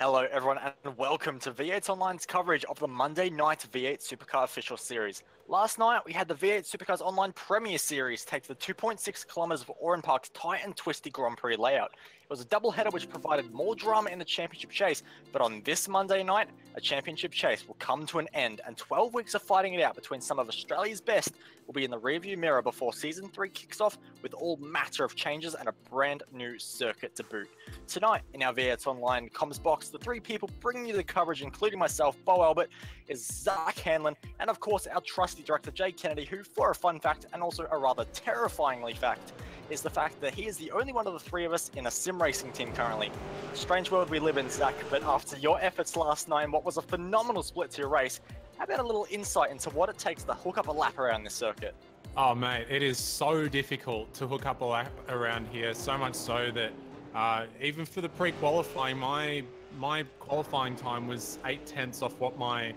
Hello everyone and welcome to V8 Online's coverage of the Monday night V8 Supercar official series. Last night we had the V8 Supercars Online Premier Series take the 2.6 kilometers of Oran Park's tight and twisty Grand Prix layout. It was a doubleheader which provided more drama in the championship chase, but on this Monday night, a championship chase will come to an end and 12 weeks of fighting it out between some of Australia's best will be in the rearview mirror before Season 3 kicks off with all matter of changes and a brand new circuit to boot. Tonight in our V8 Online comms box, the three people bringing you the coverage, including myself, Bo Albert, is Zach Hanlon, and of course our trusty director Jay Kennedy, who, for a fun fact and also a rather terrifyingly fact, is the fact that he is the only one of the three of us in a sim racing team currently. Strange world we live in, Zach, but after your efforts last night, what was a phenomenal split to your race, how about a little insight into what it takes to hook up a lap around this circuit? Oh, mate, it is so difficult to hook up a lap around here, so much so that even for the pre-qualifying, my qualifying time was 8/10 off what my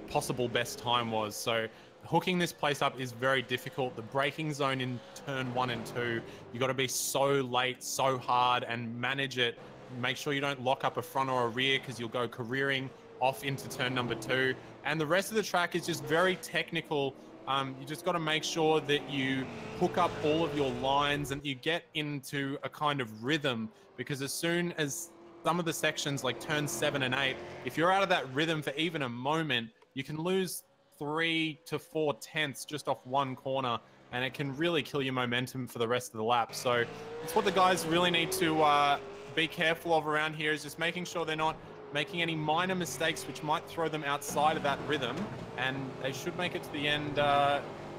possible best time was. So hooking this place up is very difficult. The braking zone in turn 1 and 2, you got to be so late, so hard, and manage it. Make sure you don't lock up a front or a rear because you'll go careering off into turn number 2. And the rest of the track is just very technical. You just got to make sure that you hook up all of your lines and you get into a kind of rhythm, because as soon as some of the sections like turn 7 and 8, if you're out of that rhythm for even a moment, you can lose 3 to 4 tenths just off one corner, and it can really kill your momentum for the rest of the lap. So it's what the guys really need to be careful of around here, is just making sure they're not making any minor mistakes which might throw them outside of that rhythm, and they should make it to the end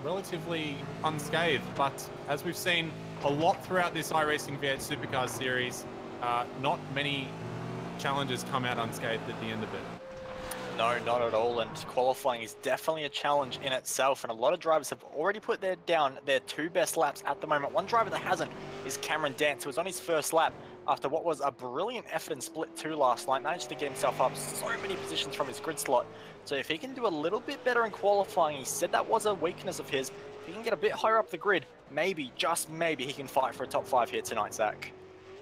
relatively unscathed. But as we've seen a lot throughout this iRacing V8 Supercars series, not many challenges come out unscathed at the end of it. No, not at all, and qualifying is definitely a challenge in itself, and a lot of drivers have already put down their two best laps at the moment. One driver that hasn't is Cameron Dance, who was on his first lap after what was a brilliant effort in Split 2 last night, managed to get himself up so many positions from his grid slot. So if he can do a little bit better in qualifying, he said that was a weakness of his, if he can get a bit higher up the grid, maybe, just maybe, he can fight for a top 5 here tonight, Zach.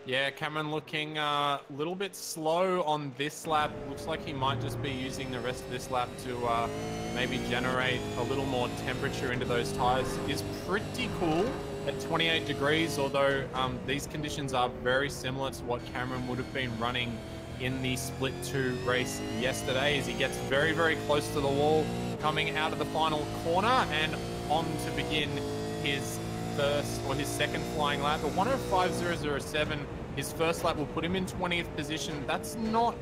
Yeah, Cameron looking a little bit slow on this lap. Looks like he might just be using the rest of this lap to maybe generate a little more temperature into those tires. Is pretty cool at 28 degrees, although these conditions are very similar to what Cameron would have been running in the Split 2 race yesterday, as he gets very, very close to the wall coming out of the final corner and on to begin his first or his second flying lap. A 1:05.007, his first lap will put him in 20th position. That's not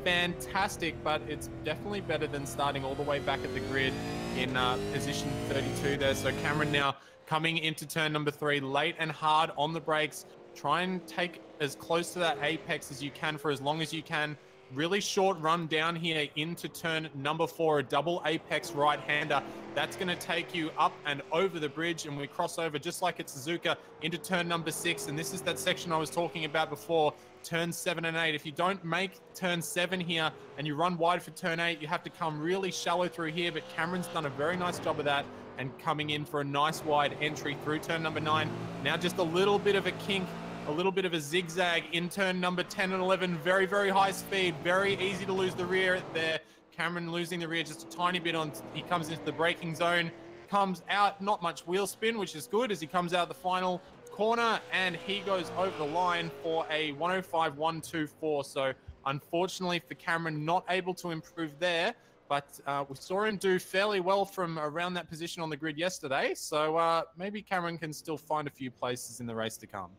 fantastic, but it's definitely better than starting all the way back at the grid in position 32 there. So Cameron now coming into turn number 3, late and hard on the brakes. Try and take as close to that apex as you can for as long as you can. Really short run down here into turn number 4, a double apex right-hander. That's going to take you up and over the bridge, and we cross over just like at Suzuka into turn number 6. And this is that section I was talking about before, turn 7 and 8. If you don't make turn 7 here and you run wide for turn 8, you have to come really shallow through here. But Cameron's done a very nice job of that and coming in for a nice wide entry through turn number 9. Now just a little bit of a kink, a little bit of a zigzag in turn number 10 and 11. Very, very high speed. Very easy to lose the rear there. Cameron losing the rear just a tiny bit on. He comes into the braking zone, comes out, not much wheel spin, which is good as he comes out the final corner, and he goes over the line for a 1:05.124. So unfortunately for Cameron, not able to improve there. But we saw him do fairly well from around that position on the grid yesterday. So maybe Cameron can still find a few places in the race to come.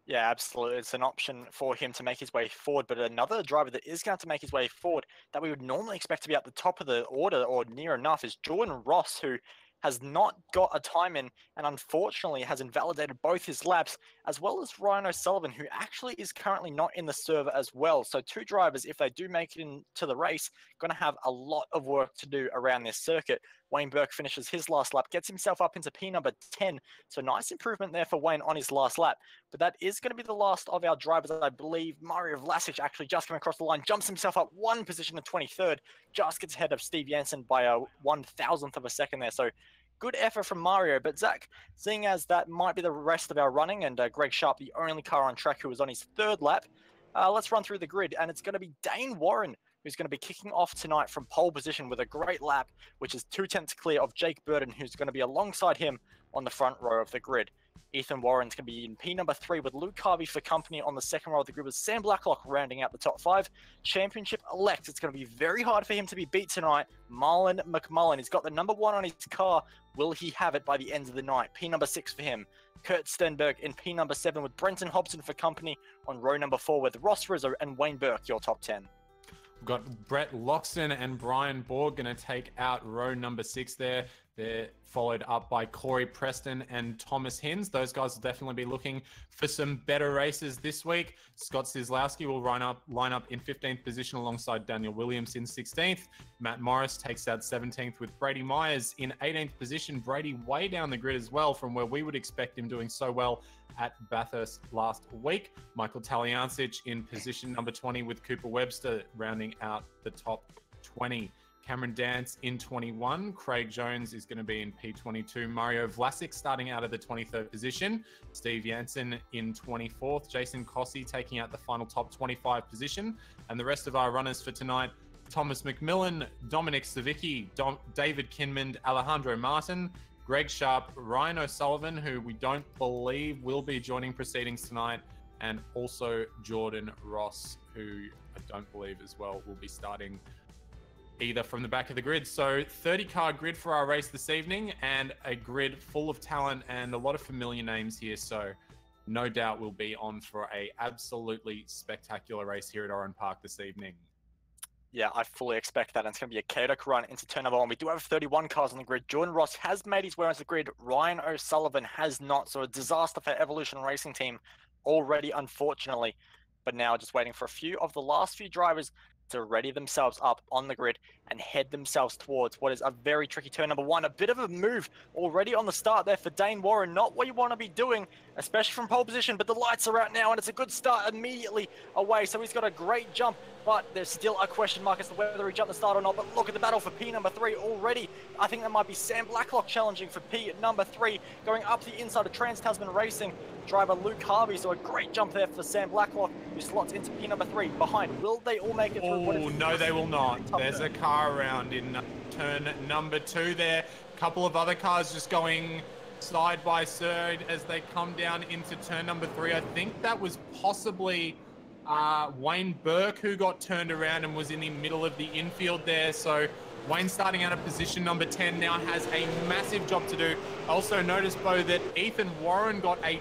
Yeah, absolutely. It's an option for him to make his way forward, but another driver that is going to make his way forward that we would normally expect to be at the top of the order or near enough is Jordan Ross, who has not got a time in and unfortunately has invalidated both his laps, as well as Ryan O'Sullivan, who actually is currently not in the server as well. So two drivers, if they do make it into the race, going to have a lot of work to do around this circuit. Wayne Burke finishes his last lap, gets himself up into P number 10. So nice improvement there for Wayne on his last lap. But that is going to be the last of our drivers. I believe Mario Vlasic actually just came across the line, jumps himself up one position to 23rd, just gets ahead of Steve Jensen by a 1,000th of a second there. So good effort from Mario. But Zach, seeing as that might be the rest of our running, and Greg Sharp, the only car on track who was on his third lap, Let's run through the grid, and it's going to be Dane Warren who's going to be kicking off tonight from pole position with a great lap, which is 2/10 clear of Jake Burton, who's going to be alongside him on the front row of the grid. Ethan Warren's going to be in P number 3 with Luke Harvey for company on the second row of the grid, with Sam Blacklock rounding out the top 5. Championship elect, it's going to be very hard for him to be beat tonight. Marlon McMullen, he's got the number 1 on his car. Will he have it by the end of the night? P number 6 for him. Kurt Stenberg in P number 7 with Brenton Hobson for company on row number 4 with Ross Rizzo and Wayne Burke, your top 10. We've got Brett Loxton and Brian Borg going to take out row number 6 there. They're followed up by Corey Preston and Thomas Hinz. Those guys will definitely be looking for some better races this week. Scott Sislowski will line up in 15th position alongside Daniel Williams in 16th. Matt Morris takes out 17th with Brady Myers in 18th position. Brady way down the grid as well from where we would expect him doing so well at Bathurst last week. Michael Taliancic in position number 20 with Cooper Webster rounding out the top 20. Cameron Dance in 21. Craig Jones is going to be in P22. Mario Vlasic starting out of the 23rd position. Steve Jansen in 24th. Jason Cossey taking out the final top 25 position. And the rest of our runners for tonight, Thomas McMillan, Dominic Savicki, David Kinmond, Alejandro Martin, Greg Sharp, Ryan O'Sullivan, who we don't believe will be joining proceedings tonight, and also Jordan Ross, who I don't believe as well will be starting either from the back of the grid. So 30-car grid for our race this evening, and a grid full of talent and a lot of familiar names here. So no doubt we'll be on for a absolutely spectacular race here at Oran Park this evening. Yeah, I fully expect that. And it's going to be a chaotic run into turn number 1. We do have 31 cars on the grid. Jordan Ross has made his way onto the grid. Ryan O'Sullivan has not. So a disaster for Evolution Racing Team already, unfortunately. But now just waiting for a few of the last few drivers to ready themselves up on the grid and head themselves towards what is a very tricky turn number 1. A bit of a move already on the start there for Dane Warren. Not what you want to be doing, especially from pole position, but the lights are out now and it's a good start immediately away. So he's got a great jump, but there's still a question mark as to whether he jumped the start or not. But look at the battle for P number 3 already. I think that might be Sam Blacklock challenging for P number 3, going up the inside of Trans-Tasman Racing driver Luke Harvey. So a great jump there for Sam Blacklock, who slots into P number 3 behind. Will they all make it through? Oh, no, they will not. There's a car around in turn number 2 there. A couple of other cars just going side by side as they come down into turn number 3. I think that was possibly Wayne Burke who got turned around and was in the middle of the infield there. So Wayne starting out of position number 10 now has a massive job to do. Also notice, Bo, that Ethan Warren got a...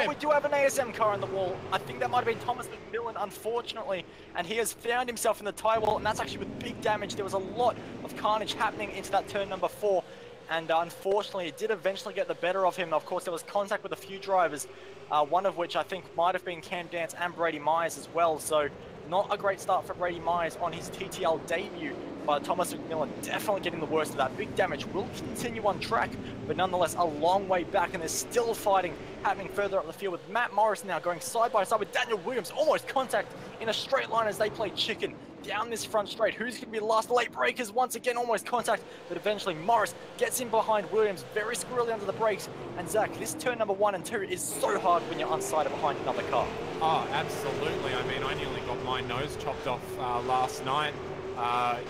We do have an ASM car on the wall. I think that might have been Thomas McMillan, unfortunately. And he has found himself in the tyre wall, and that's actually with big damage. There was a lot of carnage happening into that turn number 4. And unfortunately, it did eventually get the better of him. Of course, there was contact with a few drivers, one of which I think might have been Cam Dance and Brady Myers as well. So not a great start for Brady Myers on his TTL debut. But Thomas McMillan definitely getting the worst of that. Big damage will continue on track, but nonetheless a long way back, and there's still fighting happening further up the field with Matt Morris now going side by side with Daniel Williams. Almost contact in a straight line as they play chicken down this front straight. Who's going to be the last? Late breakers once again, almost contact, but eventually Morris gets in behind Williams, very squirrely under the brakes. And Zach, this turn number 1 and 2 is so hard when you're unsighted behind another car. Oh, absolutely. I mean, I nearly got my nose chopped off last night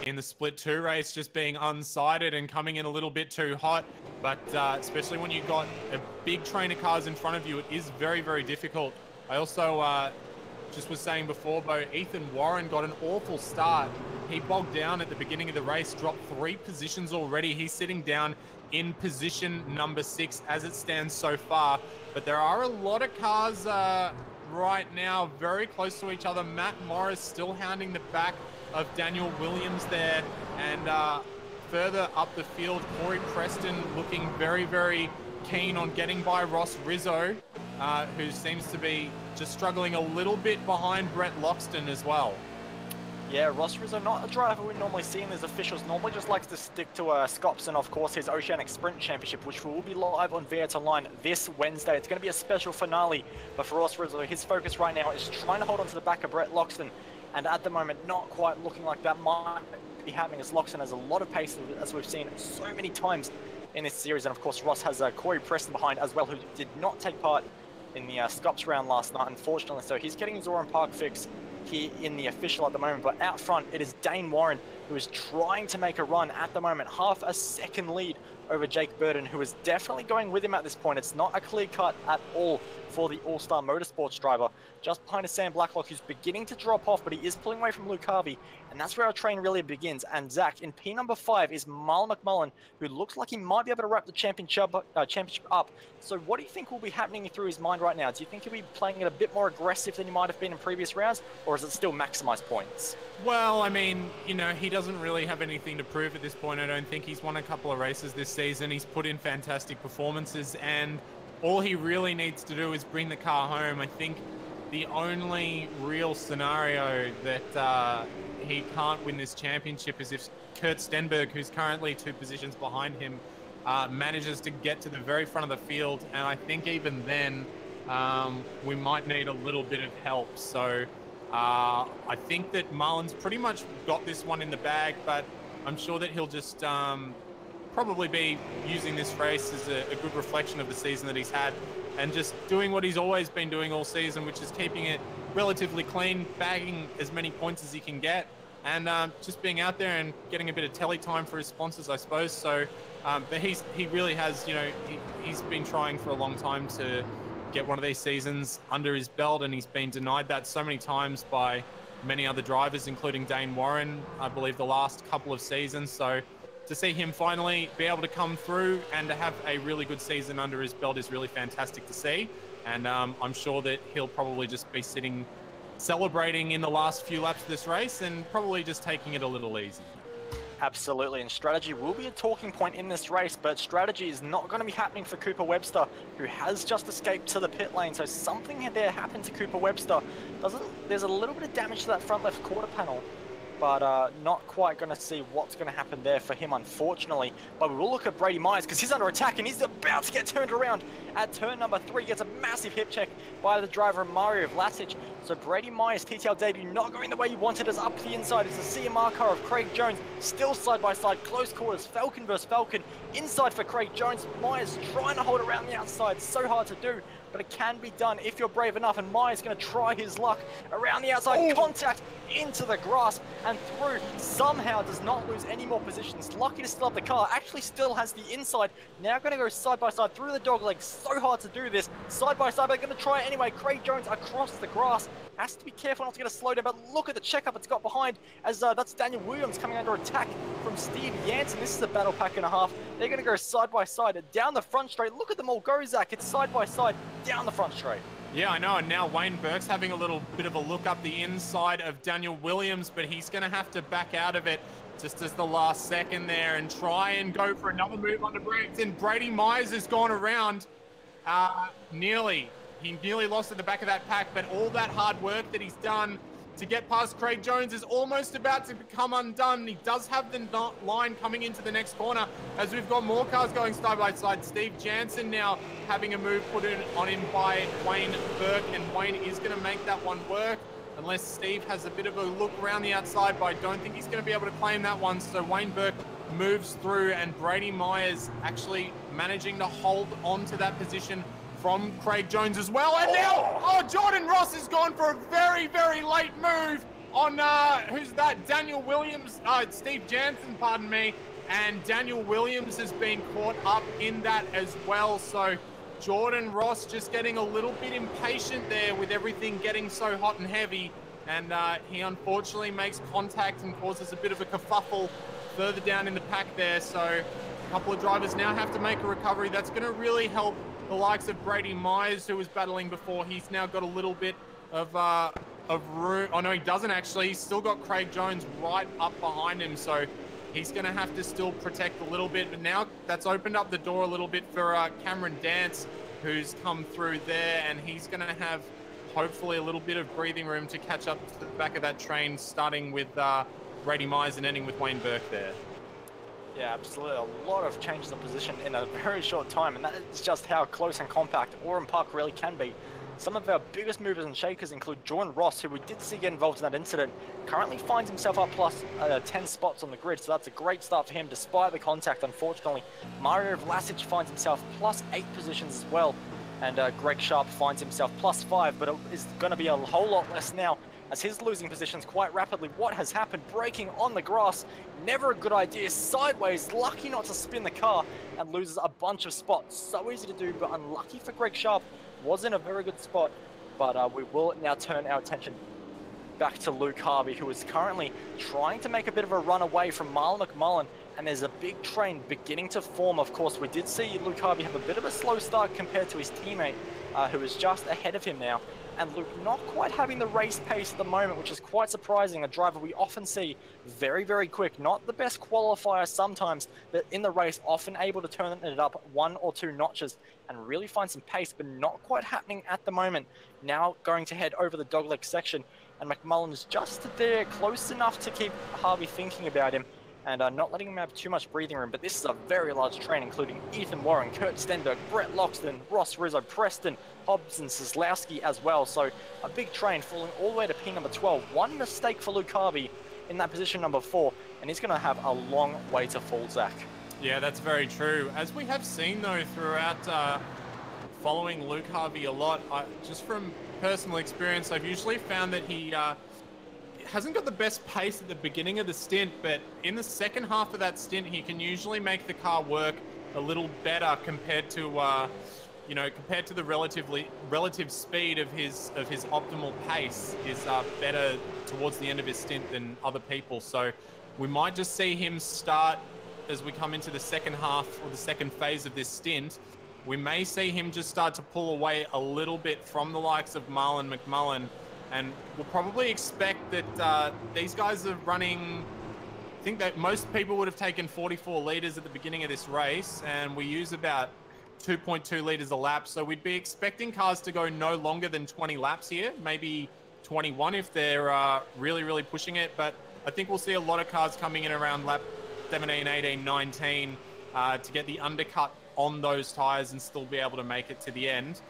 in the split 2 race, just being unsighted and coming in a little bit too hot. But especially when you've got a big train of cars in front of you, it is very, very difficult. I also just was saying before, Bo, Ethan Warren got an awful start. He bogged down at the beginning of the race, dropped 3 positions already. He's sitting down in position number 6 as it stands so far. But there are a lot of cars right now very close to each other. Matt Morris still hounding the back of Daniel Williams there. And further up the field, Corey Preston looking very, very keen on getting by Ross Rizzo, who seems to be just struggling a little bit behind Brett Loxton as well. Yeah, Ross Rizzo, not a driver we normally see in these officials. Normally just likes to stick to Scops and, of course, his Oceanic Sprint Championship, which will be live on V8 Online this Wednesday. It's going to be a special finale, but for Ross Rizzo, his focus right now is trying to hold on to the back of Brett Loxton, and at the moment, not quite looking like that might be happening, as Loxton has a lot of pace, as we've seen so many times in this series. And, of course, Ross has Corey Preston behind as well, who did not take part in the Scops round last night, unfortunately. So he's getting his Oran Park fix here in the official at the moment. But out front, it is Dane Warren, who is trying to make a run at the moment. Half a second lead over Jake Burton, who is definitely going with him at this point. It's not a clear cut at all for the All-Star Motorsports driver. Just behind is Sam Blacklock, who's beginning to drop off, but he is pulling away from Luke Harvey, and that's where our train really begins. And Zach, in P number 5 is Marlon McMullen, who looks like he might be able to wrap the championship up. So what do you think will be happening through his mind right now? Do you think he'll be playing it a bit more aggressive than he might have been in previous rounds, or is it still maximize points? Well, I mean, you know, he doesn't really have anything to prove at this point. I don't think he's won a couple of races this season. He's put in fantastic performances, and all he really needs to do is bring the car home. I think the only real scenario that he can't win this championship is if Kurt Stenberg, who's currently 2 positions behind him, manages to get to the very front of the field. And I think even then, we might need a little bit of help. So I think that Marlon's pretty much got this one in the bag, but I'm sure that he'll just probably be using this race as a good reflection of the season that he's had, and just doing what he's always been doing all season, which is keeping it relatively clean, bagging as many points as he can get, and just being out there and getting a bit of telly time for his sponsors, I suppose. So, but he really has, you know, he's been trying for a long time to get one of these seasons under his belt, and he's been denied that so many times by many other drivers, including Dane Warren, I believe the last couple of seasons. So to see him finally be able to come through and to have a really good season under his belt is really fantastic to see. And I'm sure that he'll probably just be sitting celebrating in the last few laps of this race and probably just taking it a little easy. Absolutely, and strategy will be a talking point in this race, but strategy is not going to be happening for Cooper Webster, who has just escaped to the pit lane. So something there happened to Cooper Webster. There's a little bit of damage to that front left quarter panel, but not quite going to see what's going to happen there for him, unfortunately. But we will look at Brady Myers, because he's under attack and he's about to get turned around at turn number 3. Gets a massive hip check by the driver, Mario Vlasic. So Brady Myers' TTL debut not going the way he wanted, as up the inside is the CMR car of Craig Jones, still side by side, close quarters, Falcon versus Falcon, inside for Craig Jones. Myers trying to hold around the outside, so hard to do, but it can be done if you're brave enough, and Myers going to try his luck around the outside, contact into the grass and through, somehow does not lose any more positions. Lucky to still have the car, actually still has the inside, now going to go side by side through the dog leg, so hard to do this, side by side, but going to try it anyway. Craig Jones across the grass, has to be careful not to get a slow down, but look at the checkup it's got behind, as that's Daniel Williams coming under attack from Steve Jansen. This is a battle pack and a half. They're going to go side by side down the front straight. Look at them all go, Zach. It's side by side down the front straight. Yeah, I know, and now Wayne Burke's having a little bit of a look up the inside of Daniel Williams, but he's going to have to back out of it just as the last second there and try and go for another move on the brakes. And Brady Myers has gone around nearly. He nearly lost at the back of that pack, but all that hard work that he's done to get past Craig Jones is almost about to become undone. He does have the line coming into the next corner as we've got more cars going side by side. Steve Jansen now having a move put in on him by Wayne Burke, and Wayne is going to make that one work unless Steve has a bit of a look around the outside, but I don't think he's going to be able to claim that one. So Wayne Burke moves through, and Brady Myers actually managing to hold on to that position from Craig Jones as well. And now, Jordan Ross has gone for a very, very late move on, who's that? Daniel Williams, Steve Jansen, pardon me. And Daniel Williams has been caught up in that as well. So Jordan Ross just getting a little bit impatient there with everything getting so hot and heavy. And he unfortunately makes contact and causes a bit of a kerfuffle further down in the pack there. So a couple of drivers now have to make a recovery. That's going to really help the likes of Brady Myers, who was battling before. He's now got a little bit of room. Oh no, he doesn't actually. He's still got Craig Jones right up behind him, so he's going to have to still protect a little bit. But now that's opened up the door a little bit for Cameron Dance, who's come through there, and he's going to have hopefully a little bit of breathing room to catch up to the back of that train, starting with Brady Myers and ending with Wayne Burke there. Yeah, absolutely. A lot of changes of position in a very short time, and that is just how close and compact Oran Park really can be. Some of our biggest movers and shakers include Jordan Ross, who we did see get involved in that incident, currently finds himself up plus 10 spots on the grid, so that's a great start for him despite the contact, unfortunately. Mario Vlasic finds himself plus 8 positions as well. And Greg Sharp finds himself +5, but it is going to be a whole lot less now as he's losing positions quite rapidly. What has happened? Braking on the grass, never a good idea. Sideways, lucky not to spin the car and loses a bunch of spots. So easy to do, but unlucky for Greg Sharp. Was in a very good spot, but we will now turn our attention back to Luke Harvey, who is currently trying to make a bit of a run away from Marlon McMullen, and there's a big train beginning to form. Of course, we did see Luke Harvey have a bit of a slow start compared to his teammate, who is just ahead of him now. And Luke not quite having the race pace at the moment, which is quite surprising. A driver we often see very, very quick, not the best qualifier sometimes, but in the race often able to turn it up 1 or 2 notches and really find some pace, but not quite happening at the moment. Now going to head over the dogleg section, and McMullen is just there, close enough to keep Harvey thinking about him and not letting him have too much breathing room. But this is a very large train, including Ethan Warren, Kurt Stenberg, Brett Loxton, Ross Rizzo, Preston, Hobbs and Sislowski as well. So a big train falling all the way to P number 12. One mistake for Luke Harvey in that position number 4, and he's going to have a long way to fall, Zach. Yeah, that's very true. As we have seen, though, throughout following Luke Harvey a lot, just from personal experience, I've usually found that he hasn't got the best pace at the beginning of the stint, but in the second half of that stint, he can usually make the car work a little better compared to, compared to the relative speed of his optimal pace is better towards the end of his stint than other people. So we might just see him start as we come into the second half or the second phase of this stint. We may see him just start to pull away a little bit from the likes of Marlon McMullen, and we'll probably expect that these guys are running, I think that most people would have taken 44 litres at the beginning of this race, and we use about 2.2 litres a lap. So we'd be expecting cars to go no longer than 20 laps here, maybe 21 if they're really, really pushing it. But I think we'll see a lot of cars coming in around lap 17, 18, 19 to get the undercut on those tyres and still be able to make it to the end.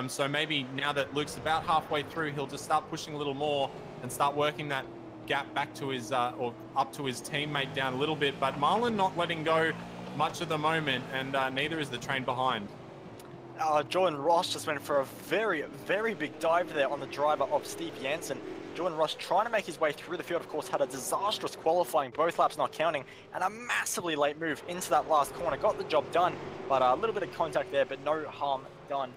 So maybe now that Luke's about halfway through, he'll just start pushing a little more and start working that gap back to his or up to his teammate down a little bit. But Marlon not letting go much at the moment, and neither is the train behind. Jordan Ross just went for a very, very big dive there on the driver of Steve Jansen. Jordan Ross trying to make his way through the field, of course, had a disastrous qualifying, both laps not counting, and a massively late move into that last corner. Got the job done, but a little bit of contact there, but no harm done.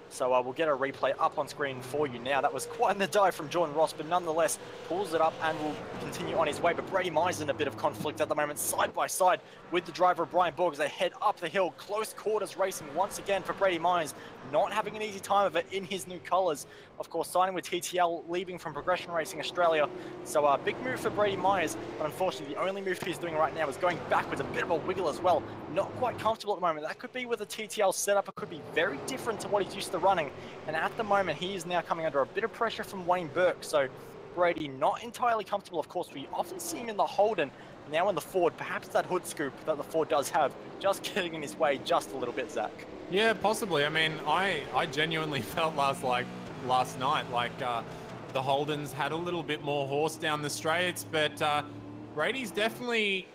So we'll get a replay up on screen for you now. That was quite the dive from Jordan Ross, but nonetheless pulls it up and will continue on his way. But Brady Myers in a bit of conflict at the moment, side by side with the driver of Brian Borg as they head up the hill. Close quarters racing once again for Brady Myers, not having an easy time of it in his new colours. Of course, signing with TTL, leaving from Progression Racing Australia. So a big move for Brady Myers, but unfortunately the only move he's doing right now is going backwards, a bit of a wiggle as well. Not quite comfortable at the moment. That could be with a TTL setup. It could be very different to what he's used to running. And at the moment, he is now coming under a bit of pressure from Wayne Burke. So Brady not entirely comfortable. Of course, we often see him in the Holden, now in the Ford. Perhaps that hood scoop that the Ford does have, just getting in his way just a little bit, Zach. Yeah, possibly. I mean, I genuinely felt last night like the Holdens had a little bit more horse down the straights, but Brady's definitely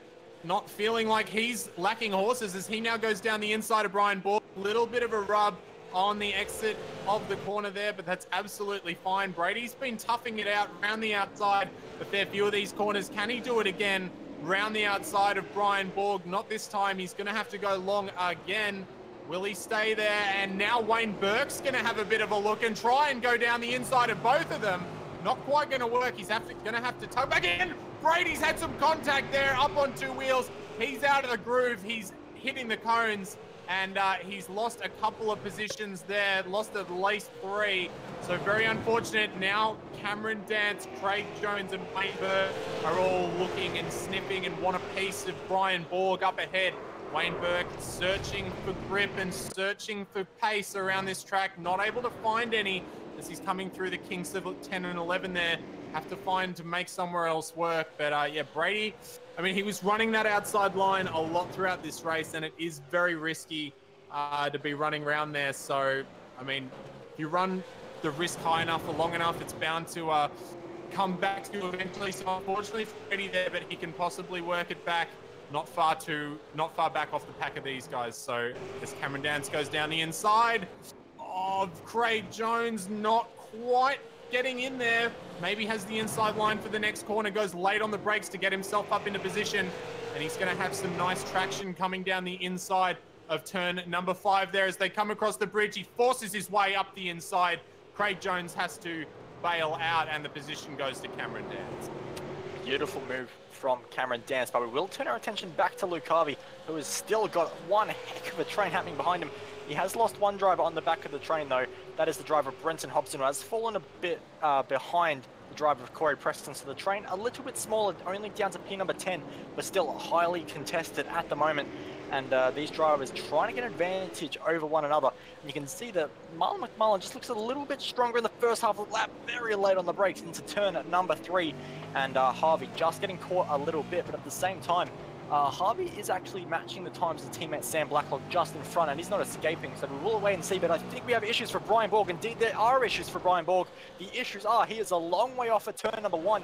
not feeling like he's lacking horses as he now goes down the inside of Brian Borg. Little bit of a rub on the exit of the corner there, but that's absolutely fine. Brady's been toughing it out around the outside a fair few of these corners. Can he do it again round the outside of Brian Borg? Not this time. He's going to have to go long again. Will he stay there? And now Wayne Burke's going to have a bit of a look and try and go down the inside of both of them. Not quite going to work. He's going to have to tow back in. Brady's had some contact there up on two wheels. He's out of the groove. He's hitting the cones, and he's lost a couple of positions there, lost at least 3. So very unfortunate. Now Cameron Dance, Craig Jones, and Wayne Burke are all looking and sniffing and want a piece of Brian Borg up ahead. Wayne Burke searching for grip and searching for pace around this track, not able to find any as he's coming through the Kings of 10 and 11 there. Have to find to make somewhere else work. But yeah, Brady, I mean, he was running that outside line a lot throughout this race, and it is very risky to be running around there. So, I mean, if you run the risk high enough for long enough, it's bound to come back to you eventually. So unfortunately for Brady there, but he can possibly work it back. Not far back off the pack of these guys. So as Cameron Dance goes down the inside, of Craig Jones, not quite getting in there. Maybe has the inside line for the next corner, goes late on the brakes to get himself up into position, and he's going to have some nice traction coming down the inside of turn number 5 there as they come across the bridge. He forces his way up the inside. Craig Jones has to bail out, and the position goes to Cameron Dance. Beautiful move from Cameron Dance, but we will turn our attention back to Luke Harvey, who has still got one heck of a train happening behind him. He has lost one driver on the back of the train, though. That is the driver Brenton Hobson, who has fallen a bit behind the driver of Corey Preston. So the train a little bit smaller, only down to P number 10, but still highly contested at the moment. And these drivers trying to get an advantage over one another. And you can see that Marlon McMullen just looks a little bit stronger in the first half of the lap, very late on the brakes into turn number 3. And Harvey just getting caught a little bit, but at the same time, Harvey is actually matching the times of teammate Sam Blacklock just in front, and he's not escaping, so we will wait and see. But I think we have issues for Brian Borg. Indeed, there are issues for Brian Borg. The issues are he is a long way off at turn number 1.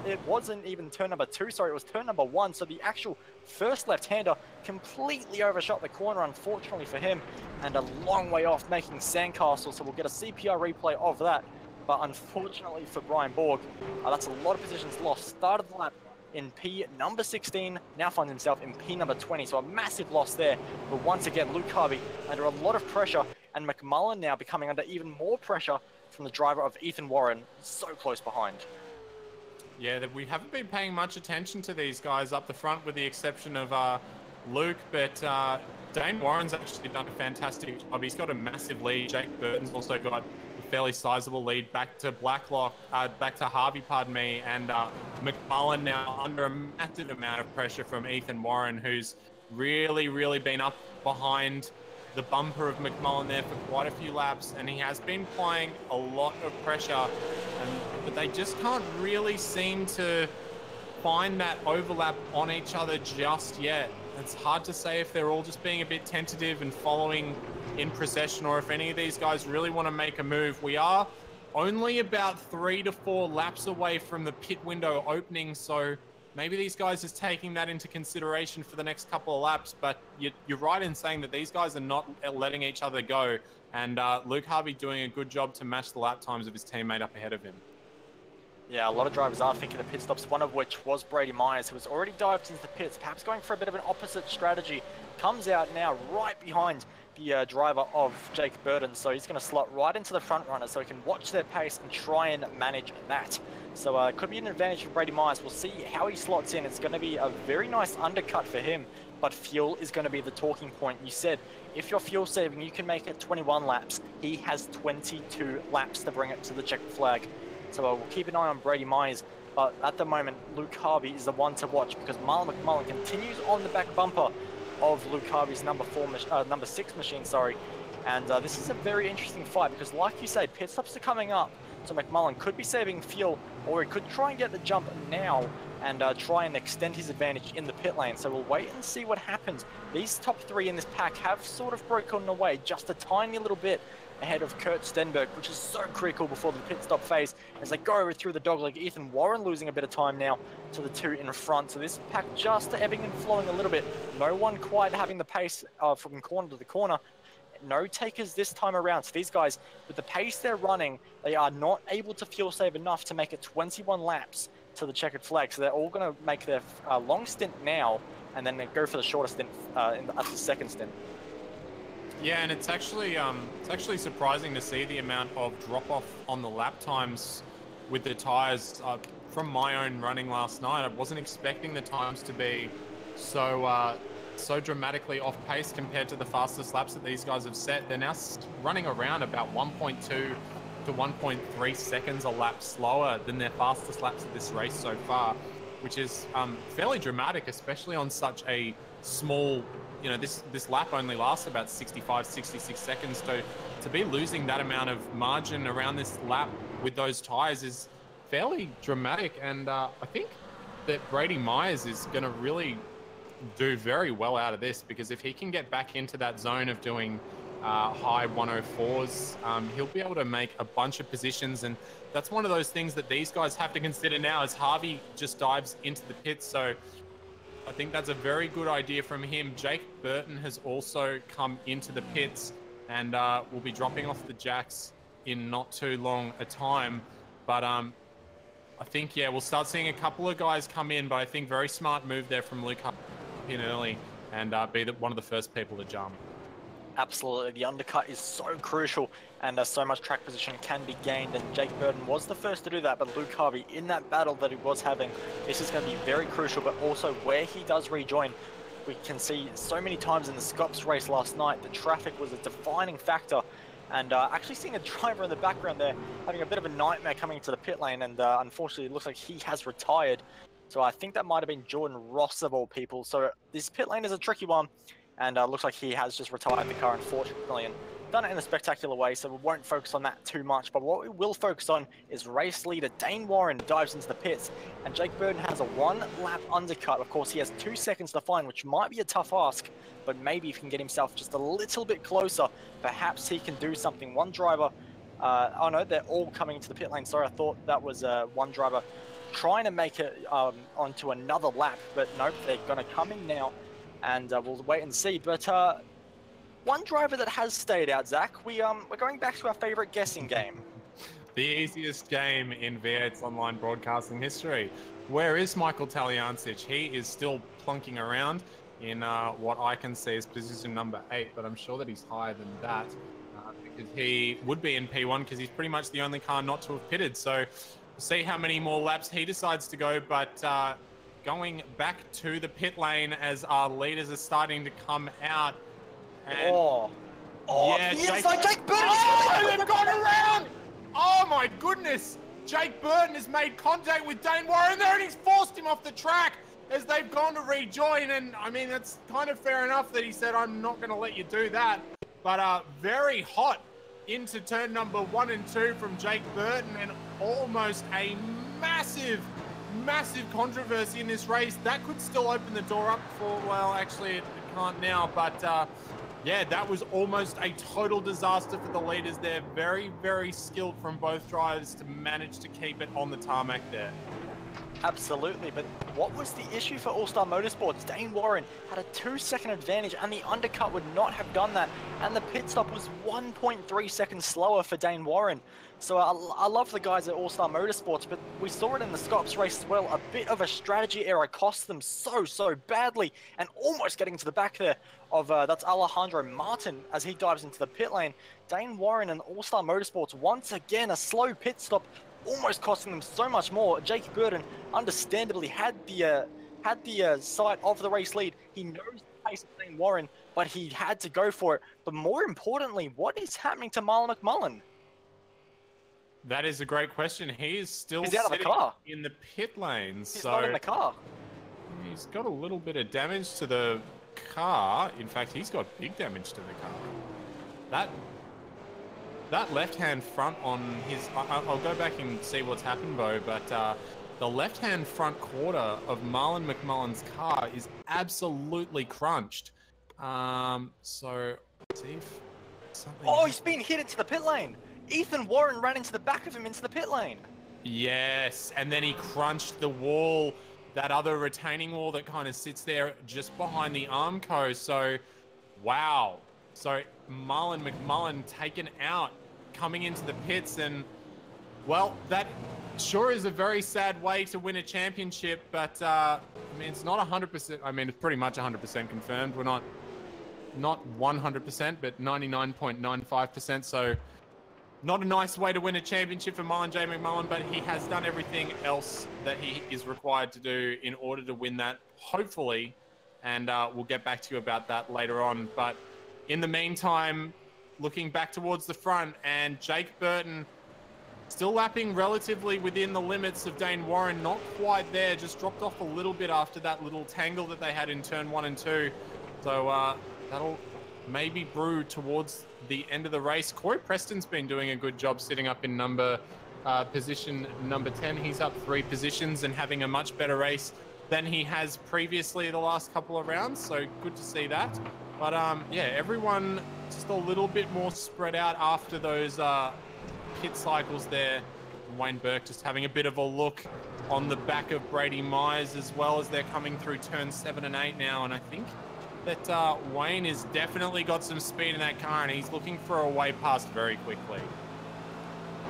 It wasn't even turn number 2, sorry, it was turn number 1. So the actual first left-hander completely overshot the corner, unfortunately for him, and a long way off making sandcastle. So we'll get a CPR replay of that. But unfortunately for Brian Borg, that's a lot of positions lost. Started the lap in P number 16, now finds himself in P number 20, so a massive loss there. But once again, Luke Harvey under a lot of pressure, and McMullen now becoming under even more pressure from the driver of Ethan Warren, so close behind. Yeah, we haven't been paying much attention to these guys up the front, with the exception of Luke, but Dane Warren's actually done a fantastic job. He's got a massive lead. Jake Burton's also got fairly sizable lead back to Harvey, pardon me, and McMullen now under a massive amount of pressure from Ethan Warren, who's really been up behind the bumper of McMullen there for quite a few laps, and he has been applying a lot of pressure, but they just can't really seem to find that overlap on each other just yet. It's hard to say if they're all just being a bit tentative and following in procession, or if any of these guys really want to make a move. We are only about 3 to 4 laps away from the pit window opening, so maybe these guys is taking that into consideration for the next couple of laps. But you're right in saying that these guys are not letting each other go, and Luke Harvey doing a good job to match the lap times of his teammate up ahead of him. Yeah, a lot of drivers are thinking of pit stops, one of which was Brady Myers, who was already dived into the pits, perhaps going for a bit of an opposite strategy. Comes out now right behind the driver of Jake Burton, so he's going to slot right into the front runner so he can watch their pace and try and manage that. So it could be an advantage for Brady Myers. We'll see how he slots in. It's going to be a very nice undercut for him, but fuel is going to be the talking point. You said if you're fuel saving, you can make it 21 laps. He has 22 laps to bring it to the checkered flag. So we'll keep an eye on Brady Myers, but at the moment, Luke Harvey is the one to watch, because Marlon McMullen continues on the back bumper of Luke Harvey's number 6 machine, sorry. And this is a very interesting fight, because like you say, pit stops are coming up, so McMullen could be saving fuel, or he could try and get the jump now and try and extend his advantage in the pit lane. So we'll wait and see what happens. These top 3 in this pack have sort of broken away just a tiny little bit ahead of Kurt Stenberg, which is so critical before the pit stop phase as they go over through the dogleg. Ethan Warren losing a bit of time now to the 2 in front. So this pack just ebbing and flowing a little bit. No one quite having the pace from corner to the corner. No takers this time around. So these guys, with the pace they're running, they are not able to fuel save enough to make it 21 laps to the checkered flag. So they're all going to make their long stint now, and then they go for the shorter stint at the second stint. Yeah, and it's actually surprising to see the amount of drop-off on the lap times with the tyres. From my own running last night, I wasn't expecting the times to be so dramatically off pace compared to the fastest laps that these guys have set. They're now running around about 1.2 to 1.3 seconds a lap slower than their fastest laps of this race so far, which is fairly dramatic, especially on such a small, this lap only lasts about 65, 66 seconds. So to be losing that amount of margin around this lap with those tyres is fairly dramatic. And I think that Brady Myers is going to really do very well out of this, because if he can get back into that zone of doing high 104s, he'll be able to make a bunch of positions. And that's one of those things that these guys have to consider now, as Harvey just dives into the pits. So I think that's a very good idea from him. Jake Burton has also come into the pits. and will be dropping off the jacks in not too long a time. But I think, yeah, we'll start seeing a couple of guys come in, but I think very smart move there from Luke in early and be one of the first people to jump. Absolutely, the undercut is so crucial, and so much track position can be gained, and Jake Burton was the first to do that, but Luke Harvey, in that battle that he was having, this is going to be very crucial, but also where he does rejoin. We can see so many times in the Scops race last night, the traffic was a defining factor, and actually seeing a driver in the background there having a bit of a nightmare coming into the pit lane, and unfortunately it looks like he has retired. So I think that might have been Jordan Ross of all people. So this pit lane is a tricky one, and looks like he has just retired the car, unfortunately, and done it in a spectacular way, so we won't focus on that too much. But what we will focus on is race leader Dane Warren dives into the pits, and Jake Burton has a 1-lap undercut. Of course, he has 2 seconds to find, which might be a tough ask, but maybe if he can get himself just a little bit closer, perhaps he can do something. One driver, oh no, they're all coming into the pit lane. Sorry, I thought that was one driver trying to make it onto another lap, but nope, they're going to come in now. And we'll wait and see. But one driver that has stayed out, Zach, we're going back to our favorite guessing game. The easiest game in V8's online broadcasting history. Where is Michael Taliancic? He is still plunking around in what I can see as position number 8, but I'm sure that he's higher than that because he would be in P1 because he's pretty much the only car not to have pitted. So we'll see how many more laps he decides to go, but going back to the pit lane as our leaders are starting to come out. And yeah, Jake Burton! Oh, they've gone around! Oh my goodness! Jake Burton has made contact with Dane Warren there, and he's forced him off the track as they've gone to rejoin. And I mean, that's kind of fair enough that he said, I'm not going to let you do that. But very hot into turn number 1 and 2 from Jake Burton, and almost a massive controversy in this race. That could still open the door up for, well, actually it can't now, but yeah, that was almost a total disaster for the leaders there. Very skilled from both drivers to manage to keep it on the tarmac there. Absolutely, but what was the issue for All-Star Motorsports? Dane Warren had a 2-second advantage, and the undercut would not have done that, and the pit stop was 1.3 seconds slower for Dane Warren. So I love the guys at All-Star Motorsports, but we saw it in the Scops race as well. A bit of a strategy error cost them so badly, and almost getting to the back there of, that's Alejandro Martin as he dives into the pit lane. Dane Warren and All-Star Motorsports, once again, a slow pit stop, almost costing them so much more. Jake Burton understandably had the sight of the race lead. He knows the pace of Dane Warren, but he had to go for it. But more importantly, what is happening to Marlon McMullen? That is a great question. He is still out of the car in the pit lane. He's not in the car. He's got a little bit of damage to the car. In fact, he's got big damage to the car. That left-hand front on his... I'll go back and see what's happened, Bo, but the left-hand front quarter of Marlon McMullen's car is absolutely crunched. So, see if something... Oh, he's been hit into the pit lane. Ethan Warren ran into the back of him into the pit lane. Yes, and then he crunched the wall, that other retaining wall that kind of sits there just behind the Armco. So, wow. So, Marlon McMullen taken out, coming into the pits, and, well, that sure is a very sad way to win a championship, but, I mean, it's not 100%, I mean, it's pretty much 100% confirmed. We're not 100%, but 99.95%, so not a nice way to win a championship for Marlon J. McMullen, but he has done everything else that he is required to do in order to win that, hopefully, and we'll get back to you about that later on. But in the meantime, looking back towards the front, and Jake Burton still lapping relatively within the limits of Dane Warren, not quite there, just dropped off a little bit after that little tangle that they had in turn 1 and 2. So that'll maybe brew towards the end of the race. Corey Preston's been doing a good job sitting up in position number 10. He's up 3 positions and having a much better race than he has previously the last couple of rounds, so good to see that. But yeah, everyone just a little bit more spread out after those pit cycles there. Wayne Burke just having a bit of a look on the back of Brady Myers as well as they're coming through turn 7 and 8 now, and I think that Wayne has definitely got some speed in that car, and he's looking for a way past very quickly.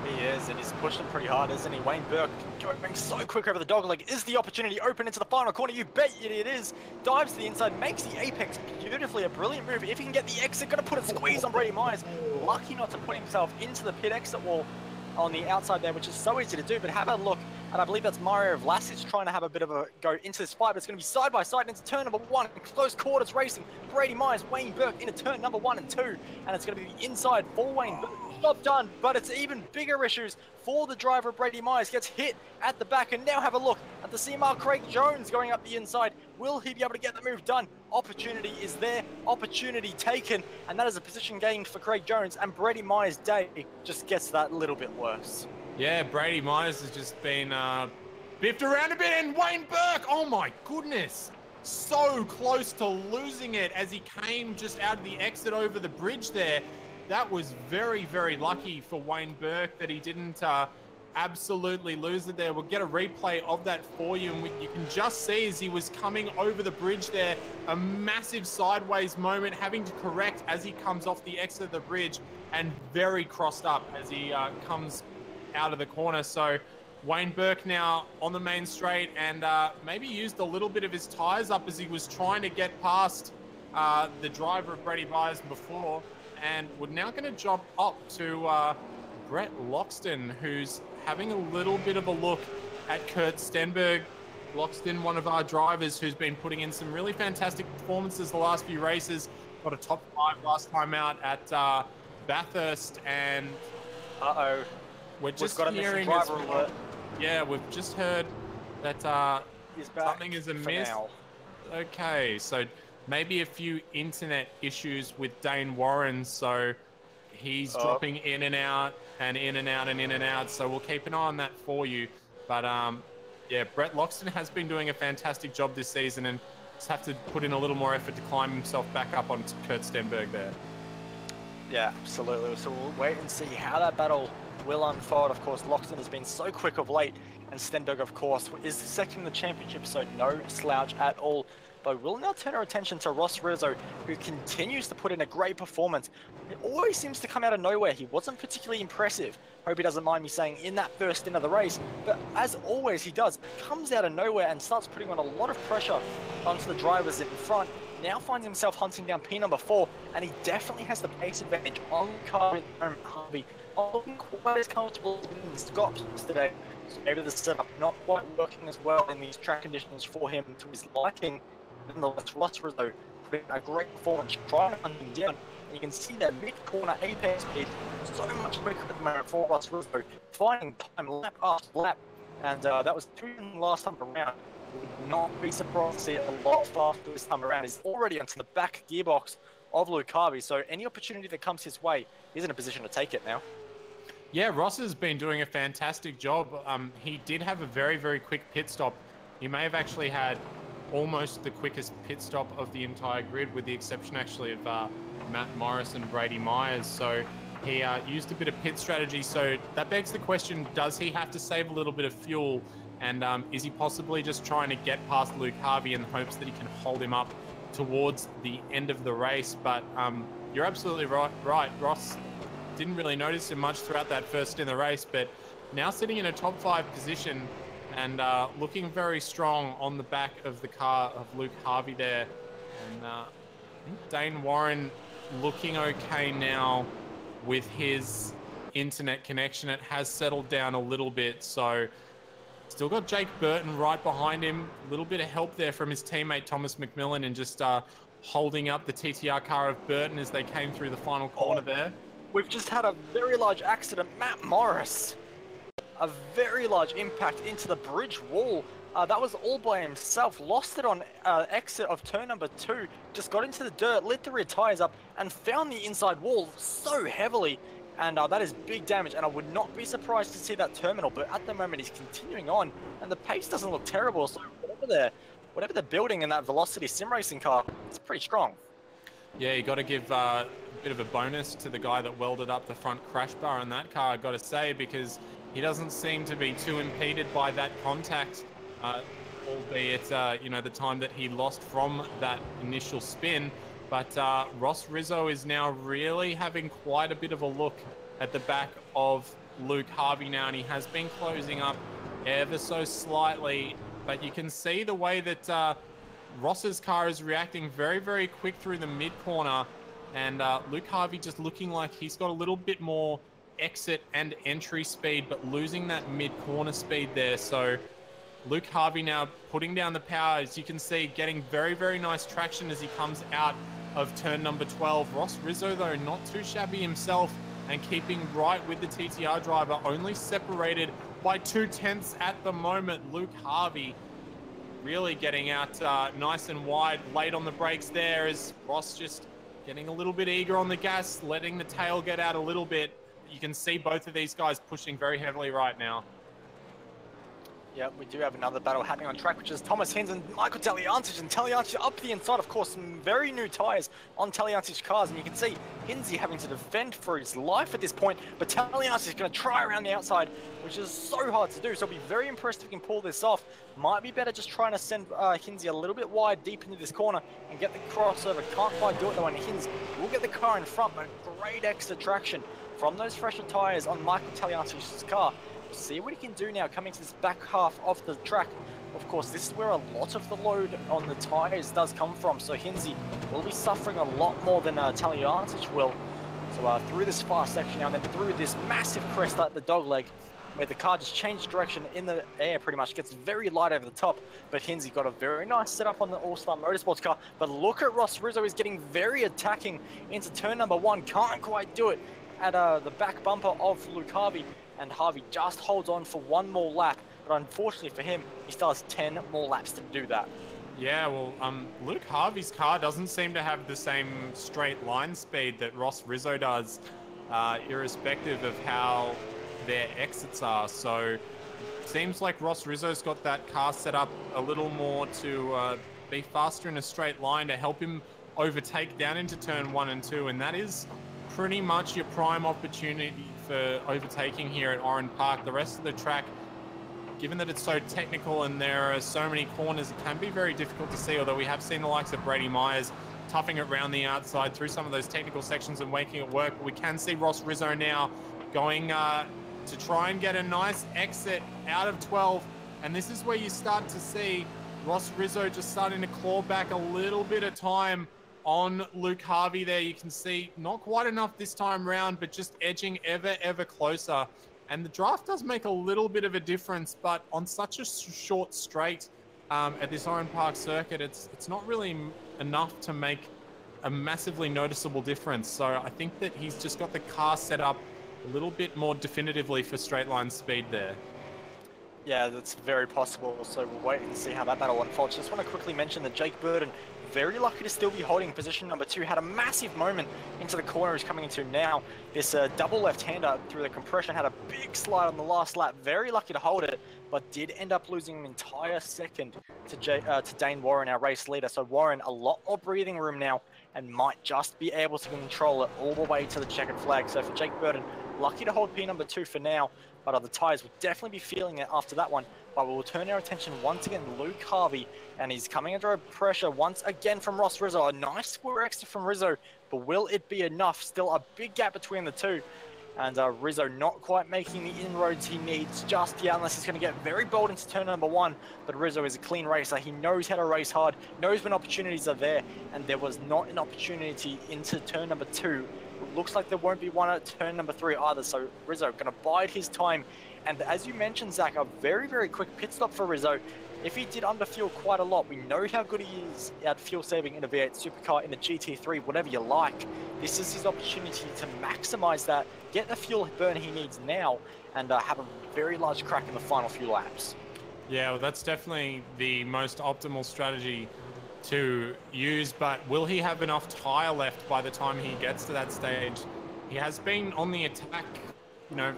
He is, and he's pushing pretty hard, isn't he? Wayne Burke going so quick over the dogleg. Is the opportunity open into the final corner? You bet it is. Dives to the inside, makes the apex beautifully. A brilliant move. If he can get the exit, going to put a squeeze on Brady Myers. Lucky not to put himself into the pit exit wall on the outside there, which is so easy to do. But have a look, and I believe that's Mario Vlasic trying to have a bit of a go into this fight, but it's going to be side by side into turn number 1. Close quarters racing. Brady Myers, Wayne Burke into turn number 1 and 2, and it's going to be the inside for Wayne Burke. Job done, but it's even bigger issues for the driver of Brady Myers. Gets hit at the back, and now have a look at the CMR Craig Jones going up the inside. Will he be able to get the move done? Opportunity is there, opportunity taken, and that is a position gained for Craig Jones, and Brady Myers' day just gets that little bit worse. Yeah, Brady Myers has just been biffed around a bit, and Wayne Burke, oh my goodness, so close to losing it as he came just out of the exit over the bridge there. That was very, very lucky for Wayne Burke that he didn't absolutely lose it there. We'll get a replay of that for you, and you can just see as he was coming over the bridge there, a massive sideways moment, having to correct as he comes off the exit of the bridge, and very crossed up as he comes out of the corner. So Wayne Burke now on the main straight, and maybe used a little bit of his tires up as he was trying to get past the driver of Brady Myers before. And we're now going to jump up to Brett Loxton, who's having a little bit of a look at Kurt Stenberg. Loxton, one of our drivers who's been putting in some really fantastic performances the last few races. Got a top 5 last time out at Bathurst, and we're just got hearing a driver alert. Yeah, we've just heard that something is amiss. Okay, so maybe a few internet issues with Dane Warren, so he's dropping in and out and in and out and in and out, so we'll keep an eye on that for you. But yeah, Brett Loxton has been doing a fantastic job this season, and just have to put in a little more effort to climb himself back up on Kurt Stenberg there. Yeah, absolutely. So we'll wait and see how that battle will unfold. Of course, Loxton has been so quick of late, and Stenberg, of course, is second in the championship, so no slouch at all. But we'll now turn our attention to Ross Rizzo, who continues to put in a great performance. It always seems to come out of nowhere. He wasn't particularly impressive, hope he doesn't mind me saying, in that first stint of the race. But as always he does, comes out of nowhere and starts putting on a lot of pressure onto the drivers in front. Now finds himself hunting down P number 4, and he definitely has the pace advantage on Harvey. Looking quite as comfortable in Scott today. So maybe the setup not quite working as well in these track conditions for him to his liking. Nonetheless, Ross Rizzo putting a great performance, trying to hunt him down. And you can see that mid-corner apex speed so much quicker at the moment for Ross Rizzo, finding time lap after lap. And that was 2 last time around. Would not be surprised to see it a lot faster this time around. He's already onto the back gearbox of Luke Harvey, so any opportunity that comes his way, he's in a position to take it now. Yeah, Ross has been doing a fantastic job. He did have a very, very quick pit stop. He may have actually had almost the quickest pit stop of the entire grid, with the exception actually of Matt Morris and Brady Myers. So he used a bit of pit strategy. So that begs the question, does he have to save a little bit of fuel? And is he possibly just trying to get past Luke Harvey in the hopes that he can hold him up towards the end of the race? But you're absolutely right. Ross didn't really notice him much throughout that first in the race, but now sitting in a top 5 position and looking very strong on the back of the car of Luke Harvey there. And I think Dane Warren looking okay now with his internet connection. It has settled down a little bit, so still got Jake Burton right behind him. A little bit of help there from his teammate Thomas McMillan, and just holding up the TTR car of Burton as they came through the final corner there. We've just had a very large accident. Matt Morris, a very large impact into the bridge wall. That was all by himself. Lost it on exit of turn number 2. Just got into the dirt, lit the rear tires up, and found the inside wall so heavily. And that is big damage, and I would not be surprised to see that terminal. But at the moment, he's continuing on, and the pace doesn't look terrible. So whatever they're building in that Velocity sim racing car, it's pretty strong. Yeah, you got to give a bit of a bonus to the guy that welded up the front crash bar on that car, I got to say, because he doesn't seem to be too impeded by that contact. albeit, you know, the time that he lost from that initial spin. But Ross Rizzo is now really having quite a bit of a look at the back of Luke Harvey now, and he has been closing up ever so slightly. But you can see the way that Ross's car is reacting very, very quick through the mid-corner, and Luke Harvey just looking like he's got a little bit more exit and entry speed, but losing that mid-corner speed there. So Luke Harvey now putting down the power, as you can see, getting very, very nice traction as he comes out of turn number 12. Ross Rizzo, though, not too shabby himself and keeping right with the TTR driver, only separated by 0.2 at the moment. Luke Harvey really getting out nice and wide, late on the brakes there, as Ross just getting a little bit eager on the gas, letting the tail get out a little bit. You can see both of these guys pushing very heavily right now. Yeah, we do have another battle happening on track, which is Thomas Hinz and Michael Taliantich. And Taliantich up the inside, of course, some very new tyres on Taliantich's cars. And you can see Hinzy having to defend for his life at this point. But Taliantich is going to try around the outside, which is so hard to do. So I'll be very impressed if he can pull this off. Might be better just trying to send Hinzy a little bit wide deep into this corner and get the crossover. Can't quite do it though, and Hinz will get the car in front, but great extra traction from those fresher tyres on Michael Taliantich's car. See what he can do now coming to this back half of the track. Of course, this is where a lot of the load on the tyres does come from, so Hinzy will be suffering a lot more than Taliantich will. So through this fast section now, and then through this massive crest at the dogleg, where the car just changed direction in the air pretty much, gets very light over the top. But Hinzy got a very nice setup on the All-Star Motorsports car. But look at Ross Rizzo, is getting very attacking into turn number 1. Can't quite do it at the back bumper of Luke Harvey. And Harvey just holds on for one more lap, but unfortunately for him, he still has 10 more laps to do that. Yeah, well, Luke Harvey's car doesn't seem to have the same straight line speed that Ross Rizzo does, irrespective of how their exits are. So it seems like Ross Rizzo's got that car set up a little more to be faster in a straight line to help him overtake down into turn 1 and 2, and that is pretty much your prime opportunity for overtaking here at Oran Park. The rest of the track, given that it's so technical and there are so many corners, it can be very difficult to see, although we have seen the likes of Brady Myers toughing it around the outside through some of those technical sections and making it work. But we can see Ross Rizzo now going to try and get a nice exit out of 12, and this is where you start to see Ross Rizzo just starting to claw back a little bit of time on Luke Harvey there. You can see not quite enough this time round, but just edging ever closer. And the draft does make a little bit of a difference, but on such a short straight at this Oran Park circuit, it's not really enough to make a massively noticeable difference. So I think that he's just got the car set up a little bit more definitively for straight line speed there. Yeah, that's very possible. So we'll wait and see how that battle unfolds. Just want to quickly mention that Jake Burden, very lucky to still be holding position number 2, had a massive moment into the corner he's coming into now. This double left-hander through the compression had a big slide on the last lap. Very lucky to hold it, but did end up losing an entire second to Dane Warren, our race leader. So Warren, a lot more breathing room now and might just be able to control it all the way to the checkered flag. So for Jake Burden, lucky to hold P number 2 for now, but the tyres will definitely be feeling it after that one. But we will turn our attention once again to Luke Harvey, and he's coming under pressure once again from Ross Rizzo. A nice square extra from Rizzo, but will it be enough? Still a big gap between the two. And Rizzo not quite making the inroads he needs just yet, unless he's going to get very bold into turn number 1. But Rizzo is a clean racer. He knows how to race hard, knows when opportunities are there, and there was not an opportunity into turn number 2. It looks like there won't be one at turn number 3 either, so Rizzo going to bide his time. And as you mentioned, Zach, a very quick pit stop for Rizzo. If he did underfuel quite a lot, we know how good he is at fuel saving in a V8 Supercar, in the GT3, whatever you like. This is his opportunity to maximize that, get the fuel burn he needs now, and have a very large crack in the final few laps. Yeah, well, that's definitely the most optimal strategy to use, but will he have enough tyre left by the time he gets to that stage? He has been on the attack, you know,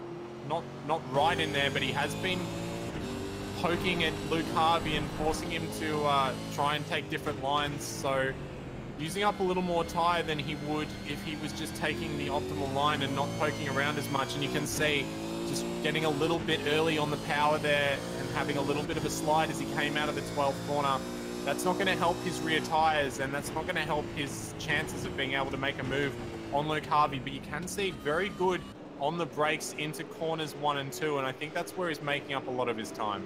not right in there, but he has been poking at Luke Harvey and forcing him to try and take different lines. So using up a little more tyre than he would if he was just taking the optimal line and not poking around as much. And you can see just getting a little bit early on the power there, and having a little bit of a slide as he came out of the 12th corner. That's not going to help his rear tires, and that's not going to help his chances of being able to make a move on Luke Harvey. But you can see very good on the brakes into corners 1 and 2, and I think that's where he's making up a lot of his time.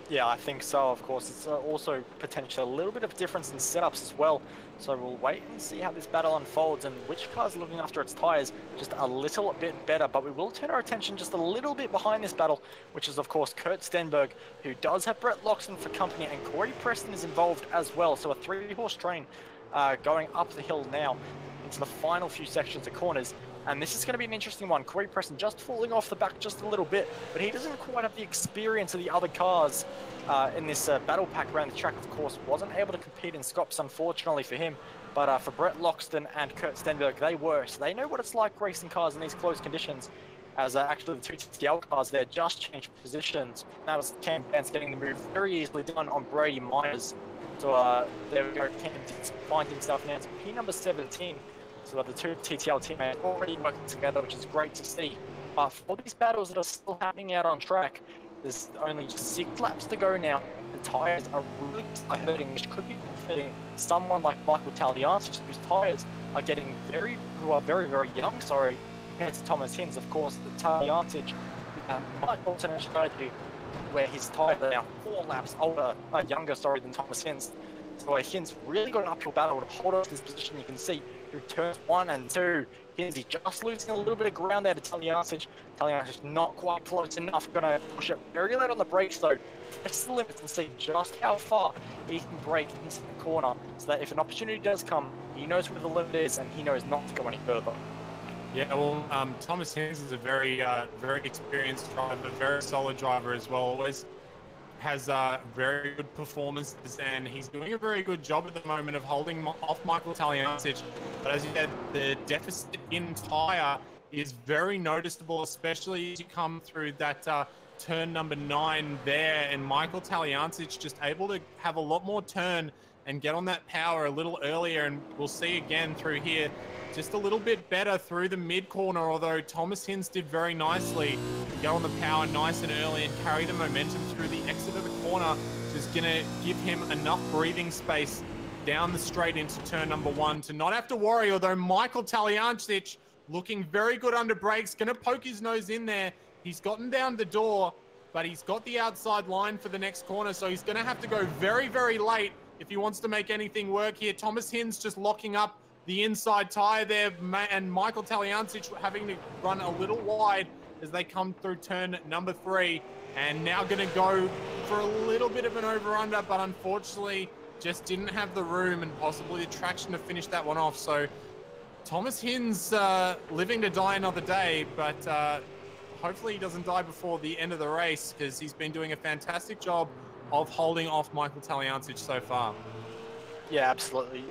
Yeah, I think so. Of course, it's also potentially a little bit of difference in setups as well. So we'll wait and see how this battle unfolds and which car's looking after its tires just a little bit better. But we will turn our attention just a little bit behind this battle, which is, of course, Kurt Stenberg, who does have Brett Loxton for company, and Corey Preston is involved as well. So a 3-horse train going up the hill now into the final few sections of corners. And this is going to be an interesting one. Corey Preston just falling off the back just a little bit, but he doesn't quite have the experience of the other cars in this battle pack around the track. Of course, wasn't able to compete in Scops, unfortunately for him. But for Brett Loxton and Kurt Stenberg, they were. So they know what it's like racing cars in these close conditions. As actually the 2 TTL cars there just changed positions. That was Cam Vance getting the move very easily done on Brady Myers. So there we go. Cam did find himself now to P number 17. So the 2 TTL teammates already working together, which is great to see. But for these battles that are still happening out on track, there's only 6 laps to go now. The tyres are really hurting, which could be benefiting someone like Michael Taliancic, whose tyres are who are very, very young, compared to Thomas Hinz. Of course, the Taliancic might alternate strategy where his tyres are now 4 laps younger than Thomas Hinz. So Hinz really got an uphill battle to hold on to this position. You can see through turns 1 and 2, Hinz just losing a little bit of ground there to Taliancic. Taliancic not quite close enough, gonna push it very late on the brakes though. Press the limits and see just how far he can brake into the corner, so that if an opportunity does come, he knows where the limit is and he knows not to go any further. Yeah, well, Thomas Hinz is a very experienced driver, very solid driver as well. Always has very good performances, and he's doing a very good job at the moment of holding off Michael Taliancic. But as you said, the deficit in tyre is very noticeable, especially as you come through that turn number 9 there, and Michael Taliancic just able to have a lot more turn and get on that power a little earlier, and we'll see again through here just a little bit better through the mid corner, although Thomas Hinz did very nicely to get on the power nice and early and carry the momentum through the exit of the corner, which is going to give him enough breathing space down the straight into turn number 1 to not have to worry, although Michael Taliancic looking very good under brakes, going to poke his nose in there. He's gotten down the door, but he's got the outside line for the next corner, so he's going to have to go very, very late if he wants to make anything work here. Thomas Hinz just locking up the inside tyre there, and Michael Taliancic having to run a little wide as they come through turn number 3, and now going to go for a little bit of an over-under, but unfortunately just didn't have the room and possibly the traction to finish that one off. So Thomas Hinz living to die another day, but hopefully he doesn't die before the end of the race, because he's been doing a fantastic job of holding off Michael Taliancic so far. Yeah, absolutely.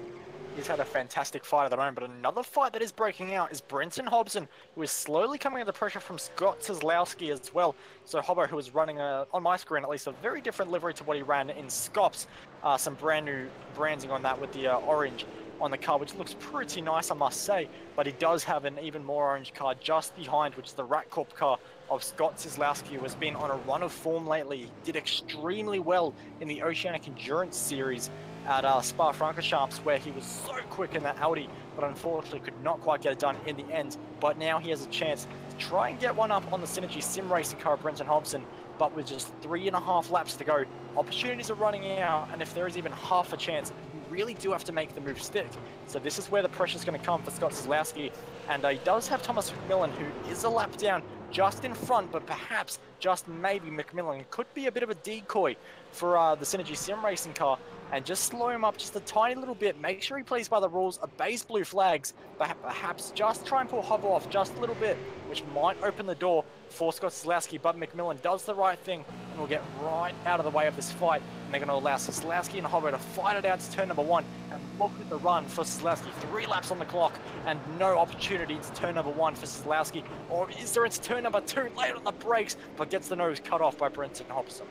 He's had a fantastic fight at the moment, but another fight that is breaking out is Brenton Hobson, who is slowly coming under pressure from Scott Kozlowski as well. So Hobbo, who is running, on my screen at least, a very different livery to what he ran in Scops. Some brand new branding on that with the orange on the car, which looks pretty nice, I must say. But he does have an even more orange car just behind, which is the Rat Corp car of Scott Kozlowski, who has been on a run of form lately. He did extremely well in the Oceanic Endurance Series at Spa-Francorchamps, where he was so quick in that Audi, but unfortunately could not quite get it done in the end. But now he has a chance to try and get one up on the Synergy Sim Racing car of Brenton Hobson, but with just 3.5 laps to go, opportunities are running out, and if there is even half a chance, you really do have to make the move stick. So this is where the pressure is going to come for Scott Kozlowski, and he does have Thomas McMillan, who is a lap down just in front, but perhaps, just maybe, McMillan could be a bit of a decoy for the Synergy Sim Racing car, and just slow him up just a tiny little bit. Make sure he plays by the rules, obeys blue flags, but perhaps just try and pull Hobbo off just a little bit, which might open the door for Scott Kozlowski. But McMillan does the right thing and will get right out of the way of this fight, and they're going to allow Kozlowski and Hobbo to fight it out to turn number 1, and look at the run for Kozlowski. 3 laps on the clock and no opportunity to turn number 1 for Kozlowski, or is there into turn number 2, late on the brakes, but gets the nose cut off by Brenton Hobson.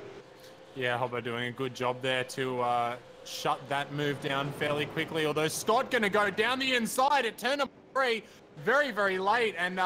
Yeah, Hobbo doing a good job there to shut that move down fairly quickly, although Scott going to go down the inside at turn number 3 very, very late, and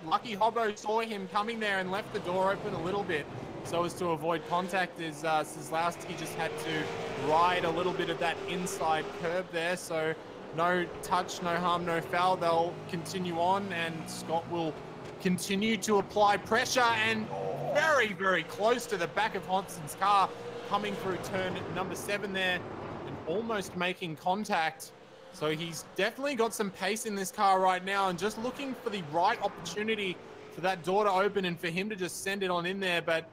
lucky Hobbo saw him coming there and left the door open a little bit. so as to avoid contact, as Szlowski just had to ride a little bit of that inside curb there. So no touch, no harm, no foul. They'll continue on, and Scott will continue to apply pressure, and very, very close to the back of Honson's car, coming through turn number 7 there, and almost making contact. So he's definitely got some pace in this car right now, and just looking for the right opportunity for that door to open and for him to just send it on in there, but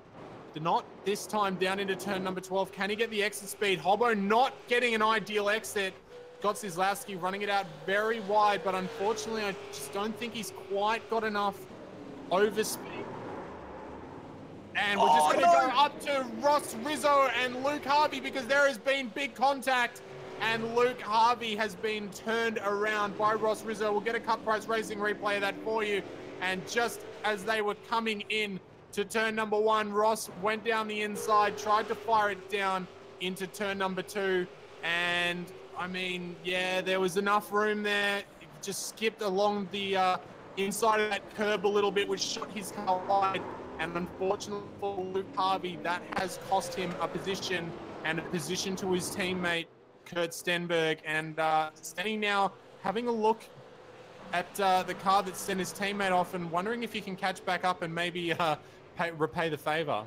not this time down into turn number 12. Can he get the exit speed? Hobo not getting an ideal exit. Got Szlowski running it out very wide, but unfortunately, I just don't think he's quite got enough overspeed. And we're just going to go up to Ross Rizzo and Luke Harvey, because there has been big contact, and Luke Harvey has been turned around by Ross Rizzo. We'll get a Cut Price Racing replay of that for you. And just as they were coming in to turn number 1, Ross went down the inside, tried to fire it down into turn number 2. And I mean, yeah, there was enough room there. It just skipped along the inside of that curb a little bit, which shot his car wide. And unfortunately for Luke Harvey, that has cost him a position, and a position to his teammate, Kurt Stenberg. And Stenny now having a look at the car that sent his teammate off, and wondering if he can catch back up and maybe repay the favor.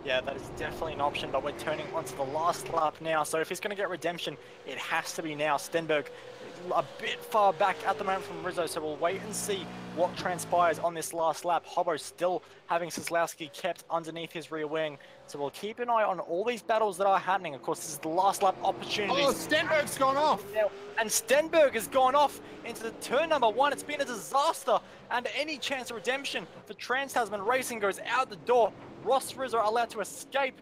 Yeah, that is definitely an option, but we're turning onto the last lap now. So if he's going to get redemption, it has to be now. Stenberg a bit far back at the moment from Rizzo, so we'll wait and see what transpires on this last lap. Hobo still having Szlowski kept underneath his rear wing, so we'll keep an eye on all these battles that are happening. Of course, this is the last lap opportunity. Oh, Stenberg's gone off! And Stenberg has gone off into the turn number 1. It's been a disaster, and any chance of redemption for Trans-Tasman Racing goes out the door. Ross Rizzo allowed to escape,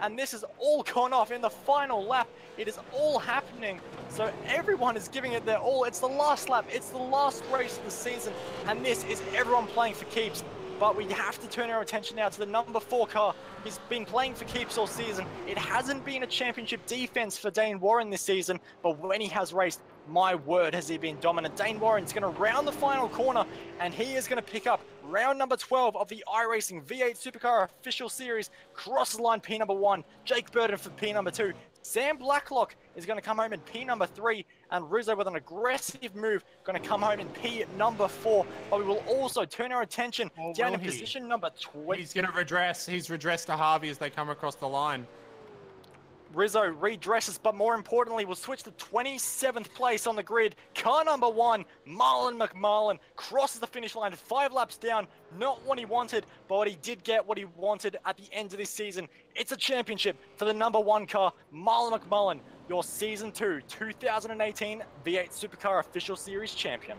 and this has all gone off in the final lap. It is all happening, so everyone is giving it their all. It's the last lap, it's the last race of the season, and this is everyone playing for keeps. But we have to turn our attention now to the number 4 car. He's been playing for keeps all season. It hasn't been a championship defense for Dane Warren this season, but when he has raced, my word, has he been dominant. Dane Warren's going to round the final corner, and he is going to pick up round number 12 of the iRacing V8 Supercar official series. Crosses line P number 1, Jake Burton for P number 2. Sam Blacklock is going to come home in P number 3, and Rizzo with an aggressive move going to come home in P number 4. But we will also turn our attention down in position number 20. He's going to redress. He's redressed to Harvey as they come across the line. Rizzo redresses, but more importantly, will switch to 27th place on the grid. Car number 1, Marlon McMarlin, crosses the finish line 5 laps down. Not what he wanted, but he did get what he wanted at the end of this season. It's a championship for the number 1 car, Marlon McMarlin, your Season 2 2018 V8 Supercar Official Series champion.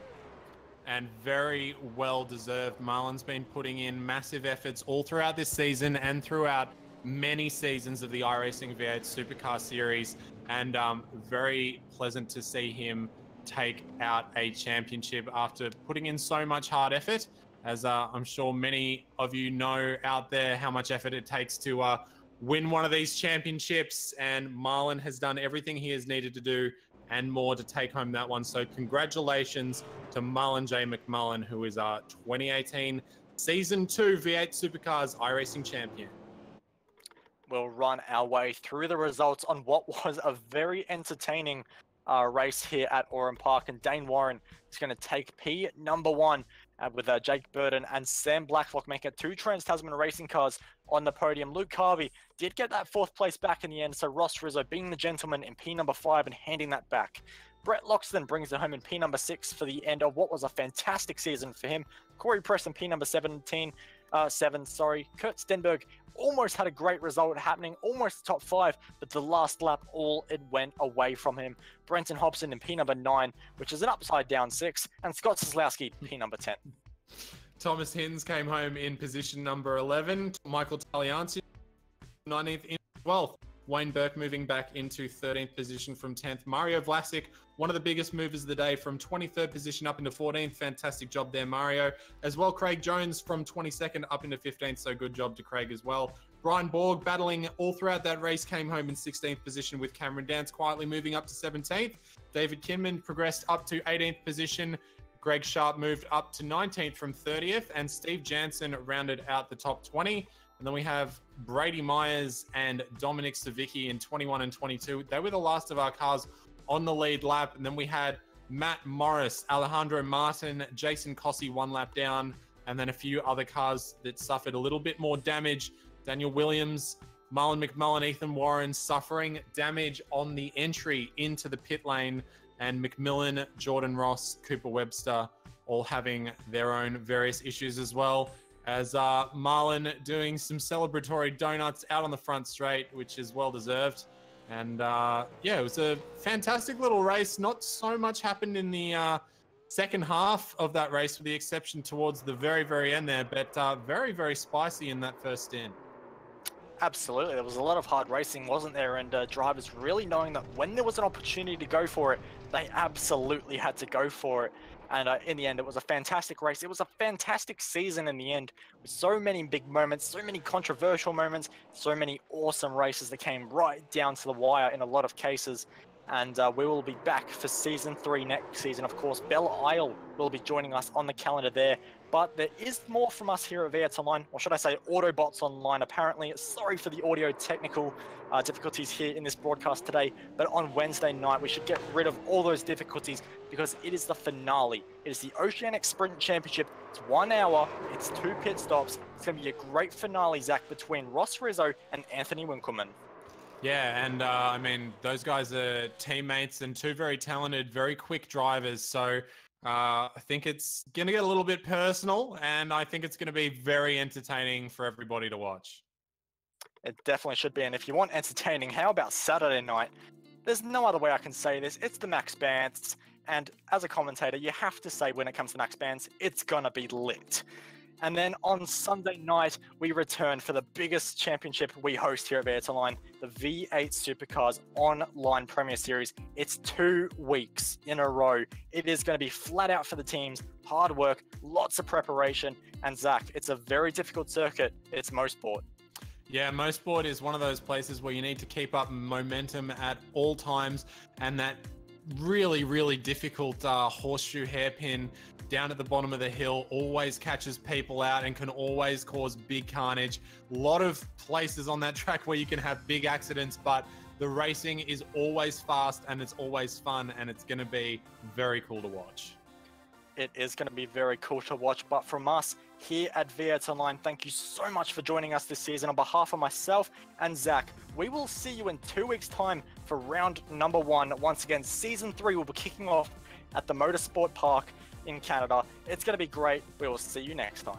And very well deserved. Marlon's been putting in massive efforts all throughout this season and throughout many seasons of the iRacing V8 Supercar Series, and very pleasant to see him take out a championship after putting in so much hard effort. As I'm sure many of you know out there how much effort it takes to win one of these championships, and Marlon has done everything he has needed to do and more to take home that one. So congratulations to Marlon J. McMullen, who is our 2018 Season 2 V8 Supercars iRacing champion. We'll run our way through the results on what was a very entertaining race here at Oran Park, and Dane Warren is going to take P number 1 with Jake Burton and Sam Blacklock making it 2 Trans-Tasman Racing cars on the podium. Luke Harvey did get that 4th place back in the end, so Ross Rizzo being the gentleman in P number 5 and handing that back. Brett Loxton brings it home in P number 6 for the end of what was a fantastic season for him. Corey Preston, P number 7. Kurt Stenberg almost had a great result happening, almost top 5, but the last lap, all it went away from him. Brenton Hobson in P number 9, which is an upside down 6, and Scott Szlowski, P number 10. Thomas Hinz came home in position number 11. Michael Talianci, 19th in 12th. Wayne Burke moving back into 13th position from 10th. Mario Vlasic, one of the biggest movers of the day, from 23rd position up into 14th. Fantastic job there, Mario. As well, Craig Jones from 22nd up into 15th, so good job to Craig as well. Brian Borg, battling all throughout that race, came home in 16th position, with Cameron Dance quietly moving up to 17th. David Kinman progressed up to 18th position. Greg Sharp moved up to 19th from 30th, and Steve Jansen rounded out the top 20. And then we have Brady Myers and Dominic Savicki in 21 and 22. They were the last of our cars on the lead lap. And then we had Matt Morris, Alejandro Martin, Jason Cossey 1 lap down, and then a few other cars that suffered a little bit more damage. Daniel Williams, Marlon McMullen, Ethan Warren suffering damage on the entry into the pit lane, and McMillan, Jordan Ross, Cooper Webster all having their own various issues as well, as Marlon doing some celebratory donuts out on the front straight, which is well deserved. And yeah, it was a fantastic little race. Not so much happened in the second half of that race, with the exception towards the very, very end there, but very, very spicy in that first stint. Absolutely, there was a lot of hard racing, wasn't there? And drivers really knowing that when there was an opportunity to go for it, they absolutely had to go for it. And in the end, it was a fantastic race. It was a fantastic season in the end, with so many big moments, so many controversial moments, so many awesome races that came right down to the wire in a lot of cases. And we will be back for Season 3 next season. Of course, Belle Isle will be joining us on the calendar there. But there is more from us here at V8 Online, or should I say Autobots Online, apparently. Sorry for the audio technical difficulties here in this broadcast today, but on Wednesday night we should get rid of all those difficulties, because it is the finale. It is the Oceanic Sprint Championship. It's 1 hour, it's 2 pit stops. It's going to be a great finale, Zach, between Ross Rizzo and Anthony Winkleman. Yeah, and I mean, those guys are teammates and 2 very talented, very quick drivers. So I think it's going to get a little bit personal, and I think it's going to be very entertaining for everybody to watch. It definitely should be. And if you want entertaining, how about Saturday night? There's no other way I can say this. It's the Max Bands. And as a commentator, you have to say when it comes to Max Bands, it's going to be lit. And then on Sunday night, we return for the biggest championship we host here at V8 Online, the V8 Supercars Online Premier Series. It's 2 weeks in a row. It is going to be flat out for the teams, hard work, lots of preparation. And Zach, it's a very difficult circuit. It's Mosport. Yeah, Mosport is one of those places where you need to keep up momentum at all times, and that really, really difficult horseshoe hairpin down at the bottom of the hill always catches people out and can always cause big carnage. A lot of places on that track where you can have big accidents, but the racing is always fast and it's always fun, and it's going to be very cool to watch. It is going to be very cool to watch. But from us here at V8 Online, thank you so much for joining us this season. On behalf of myself and Zach, we will see you in 2 weeks' time for round number 1. Once again, Season 3 will be kicking off at the Motorsport Park in Canada. It's going to be great. We will see you next time.